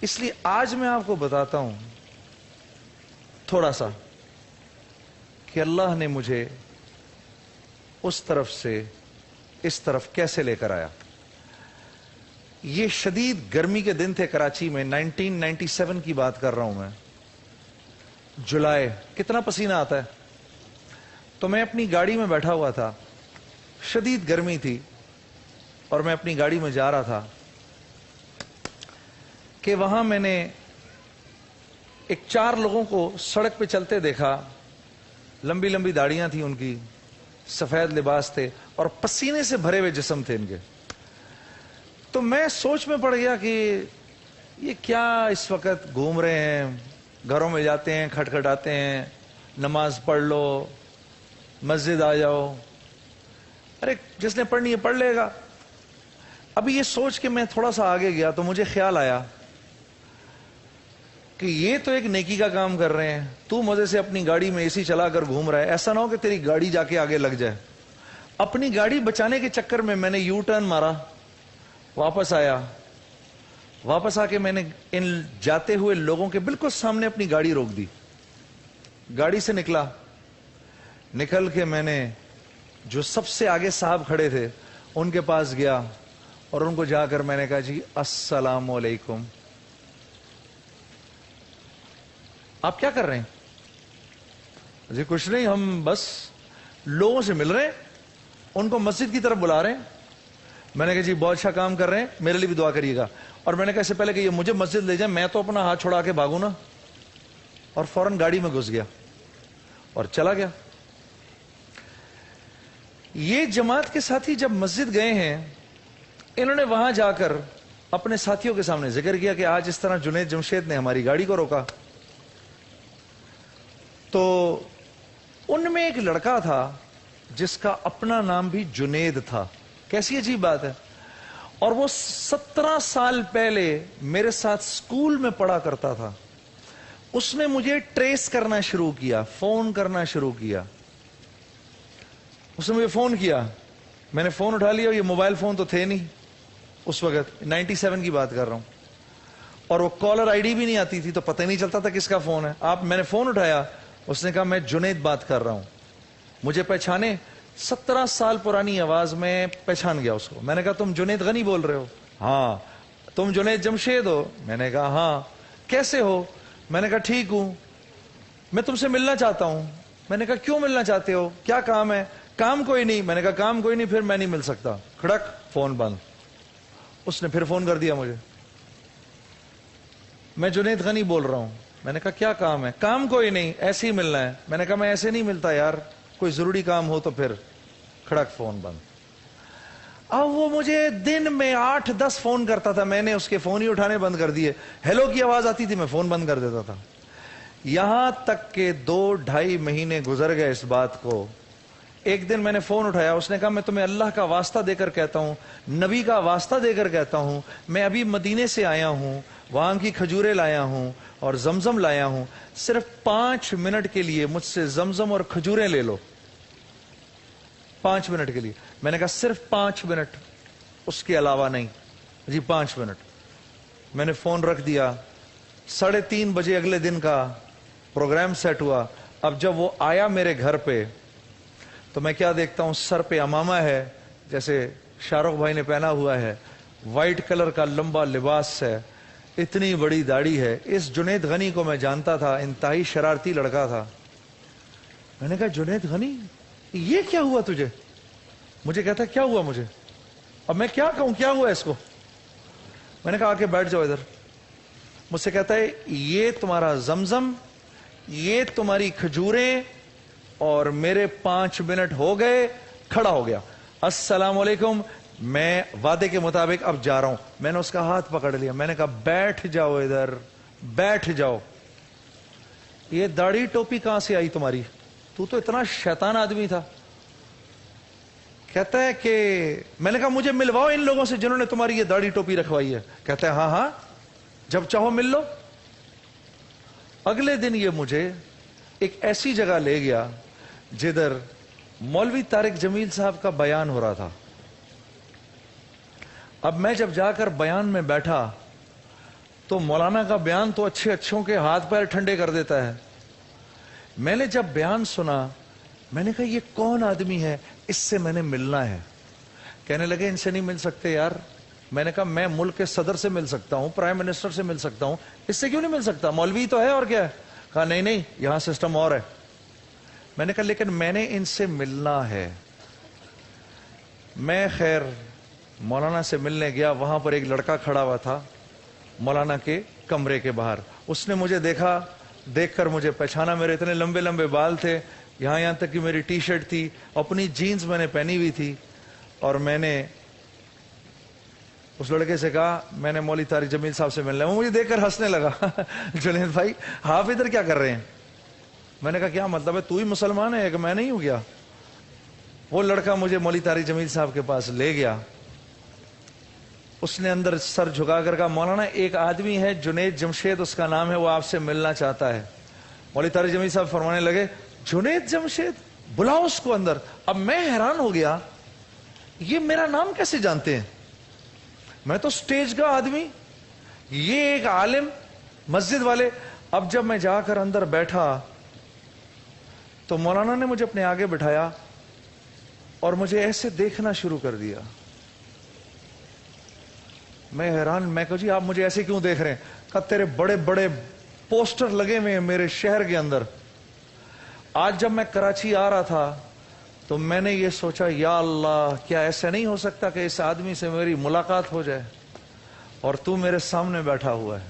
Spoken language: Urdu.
اس لیے آج میں آپ کو بتاتا ہوں تھوڑا سا کہ اللہ نے مجھے اس طرف سے اس طرف کیسے لے کر آیا. یہ شدید گرمی کے دن تھے کراچی میں، 1997 کی بات کر رہا ہوں میں، جولائی. کتنا پسینہ آتا ہے. تو میں اپنی گاڑی میں بیٹھا ہوا تھا، شدید گرمی تھی، اور میں اپنی گاڑی میں جا رہا تھا کہ وہاں میں نے ایک 4 لوگوں کو سڑک پہ چلتے دیکھا. لمبی لمبی داڑیاں تھیں ان کی، سفید لباس تھے، اور پسینے سے بھرے ہوئے جسم تھے ان کے. تو میں سوچ میں پڑ گیا کہ یہ کیا اس وقت گھوم رہے ہیں، گھروں میں جاتے ہیں، کھٹکھٹاتے ہیں، نماز پڑھ لو، مسجد آ جاؤ، ارے جس نے پڑھنی ہے پڑھ لے گا. ابھی یہ سوچ کے میں تھوڑا سا آگے گیا تو مجھے خیال آیا کہ یہ تو ایک نیکی کا کام کر رہے ہیں، تو مزے سے اپنی گاڑی میں اے سی چلا کر گھوم رہا ہے، ایسا نہ ہو کہ تیری گاڑی جا کے آگے لگ جائے. اپنی گاڑی بچانے کے چکر میں نے یو ٹرن مارا، واپس آیا. واپس آ کے میں نے ان جاتے ہوئے لوگوں کے بالکل سامنے اپنی گاڑی روک دی. گاڑی سے نکل کے میں نے جو سب سے آگے صاحب کھڑے تھے ان کے پاس گیا اور ان کو جا کر میں نے کہا جی السلام علیکم. آپ کیا کر رہے ہیں؟ جی کچھ نہیں، ہم بس لوگوں سے مل رہے ہیں، ان کو مسجد کی طرف بلا رہے ہیں. میں نے کہا جی بہت اچھا کام کر رہے ہیں، میرے لیے بھی دعا کریے گا. اور میں نے کہا اس سے پہلے کہ یہ مجھے مسجد لے جائیں میں تو اپنا ہاتھ چھوڑا کے بھاگوں نا. اور فوراً گاڑی میں گھس گیا اور چلا گیا. یہ جماعت کے ساتھی جب مسجد گئے ہیں، انہوں نے وہاں جا کر اپنے ساتھیوں کے سامنے ذکر کیا کہ آج اس طرح جنید جمشید نے ہماری گاڑی کو روکا. تو ان میں ایک لڑکا تھا جس کا اپنا نام بھی جنید تھا. کیسی عجیب بات ہے. اور وہ 17 سال پہلے میرے ساتھ اسکول میں پڑھا کرتا تھا. اس نے مجھے ٹریس کرنا شروع کیا، فون کرنا شروع کیا. اس نے مجھے فون کیا، میں نے فون اٹھا لیا. یہ موبائل فون تو تھے نہیں اس وقت، 97 کی بات کر رہا ہوں، اور وہ کالر آئی ڈی بھی نہیں آتی تھی تو پتہ نہیں چلتا تھا کس کا فون ہے. میں نے فون اٹھایا، اس نے کہا میں جنید بات کر رہا ہوں. مجھے پہچانے، 17 سال پرانی آواز میں پہچان گیا اس کو. میں نے کہا تم جنید غنی بول رہے ہو؟ ہاں. تم جنید جمشید ہو؟ میں نے کہا ہاں. کیسے ہو؟ میں نے کہا ٹھیک ہوں، میں تم سے ملنا چاہتا ہوں. میں نے کہا کیوں ملنا چاہتے ہو، کیا کام ہے؟ کام کوئی نہیں. میں نے کہا کام کوئی نہیں پھر میں نہیں مل سکتا. کھڑک، فون بند. اس نے پھر فون کر دیا مجھے، میں جنید غنی بول رہا ہوں. میں نے کہا کیا کام ہے؟ کام کوئی نہیں، ایسے ہی ملنا ہے. میں نے کہا میں ایسے نہیں ملتا یار، کوئی ضروری کام ہو تو پھر. کھڑک، فون بند. اب وہ مجھے دن میں 8-10 فون کرتا تھا، میں نے اس کے فون ہی اٹھانے بند کر دیے. ہیلو کی آواز آتی تھی میں فون بند کر دیتا تھا. یہاں تک کہ 2-2.5 مہینے گزر گئے اس بات کو. ایک دن میں نے فون اٹھایا، اس نے کہا میں تمہیں اللہ کا واسطہ دے کر کہتا ہوں، نبی کا واسطہ دے کر کہتا ہوں، میں ابھی مدینے سے آیا ہوں، وہاں کی کھجوریں لایا ہوں اور زمزم لایا ہوں، صرف 5 منٹ کے لیے مجھ سے زمزم اور کھجوریں لے لو. 5 منٹ کے لیے. میں نے کہا صرف 5 منٹ، اس کے علاوہ نہیں. جی 5 منٹ. میں نے فون رکھ دیا. 3:30 بجے اگلے دن کا پروگرام سیٹ ہوا. اب جب وہ آیا میرے گھر پہ تو میں کیا دیکھتا ہوں، سر پہ امامہ ہے جیسے شاہ رخ بھائی نے پہنا ہوا ہے، وائٹ کلر کا لمبا لباس ہے، اتنی بڑی داڑھی ہے. اس جنید غنی کو میں جانتا تھا، انتہائی شرارتی لڑکا تھا. میں نے کہا جنید غنی یہ کیا ہوا تجھے؟ مجھے کہتا کیا ہوا مجھے؟ اب میں کیا کہوں کیا ہوا اس کو؟ میں نے کہا آ کے بیٹھ جاؤ ادھر. مجھ سے کہتا ہے یہ تمہارا زمزم، یہ تمہاری کھجوریں، اور میرے 5 منٹ ہو گئے. کھڑا ہو گیا. السلام علیکم، میں وعدے کے مطابق اب جا رہا ہوں. میں نے اس کا ہاتھ پکڑ لیا. میں نے کہا بیٹھ جاؤ ادھر، بیٹھ جاؤ. یہ داڑھی ٹوپی کہاں سے آئی تمہاری؟ تو اتنا شیطان آدمی تھا. کہتا ہے کہ میں نے کہا مجھے ملواؤ ان لوگوں سے جنہوں نے تمہاری یہ داڑھی ٹوپی رکھوائی ہے. کہتا ہے ہاں ہاں جب چاہو مل لو. اگلے دن یہ مجھے ایک ایسی جگہ لے گیا جدھر مولوی طارق جمیل صاحب کا بیان ہو رہا تھا. اب میں جب جا کر بیان میں بیٹھا تو مولانا کا بیان تو اچھے اچھوں کے ہاتھ پیر ٹھنڈے کر دیتا ہے. میں نے جب بیان سنا میں نے کہا یہ کون آدمی ہے, اس سے میں نے ملنا ہے. کہنے لگے ان سے نہیں مل سکتے یار. میں نے کہا میں ملک کے صدر سے مل سکتا ہوں, پرائم منسٹر سے مل سکتا ہوں, اس سے کیوں نہیں مل سکتا؟ مولوی تو ہے اور کیا ہے. کہا نہیں یہاں سسٹم اور ہے. میں نے کہا لیکن میں نے ان سے ملنا ہے. میں خیر مولانا سے ملنے گیا. وہاں پر ایک لڑکا کھڑا ہوا تھا مولانا کے کمرے کے باہر. اس نے مجھے دیکھا, دیکھ کر مجھے پہچانا. میرے اتنے لمبے لمبے بال تھے, یہاں تک کہ میری ٹی شرٹ تھی, اپنی جینز میں نے پہنی ہوئی تھی. اور میں نے اس لڑکے سے کہا میں نے مولوی طارق جمیل صاحب سے ملنا ہے. وہ مجھے دیکھ کر ہنسنے لگا. جنید بھائی آپ ادھر کیا کر رہے ہیں؟ میں نے کہا کیا مطلب ہے, تو ہی مسلمان ہے کہ میں نہیں ہوں گیا؟ وہ لڑکا مجھے مولوی طارق جمیل صاحب کے پاس لے گیا. اس نے اندر سر جھکا کر کہا مولانا ایک آدمی ہے جنید جمشید اس کا نام ہے, وہ آپ سے ملنا چاہتا ہے. مولوی طارق جمیل صاحب فرمانے لگے جنید جمشید, بلاؤ اس کو اندر. اب میں حیران ہو گیا یہ میرا نام کیسے جانتے ہیں؟ میں تو سٹیج کا آدمی, یہ ایک عالم, مسجد والے. اب جب میں جا کر اندر بیٹھا تو مولانا نے مجھے اپنے آگے بٹھایا اور مجھے ایسے دیکھنا شروع کر دیا. میں حیران, میں کہا جی آپ مجھے ایسے کیوں دیکھ رہے ہیں؟ کہا تیرے بڑے بڑے پوسٹر لگے ہوئے ہیں میرے شہر کے اندر. آج جب میں کراچی آ رہا تھا تو میں نے یہ سوچا یا اللہ کیا ایسا نہیں ہو سکتا کہ اس آدمی سے میری ملاقات ہو جائے, اور تو میرے سامنے بیٹھا ہوا ہے.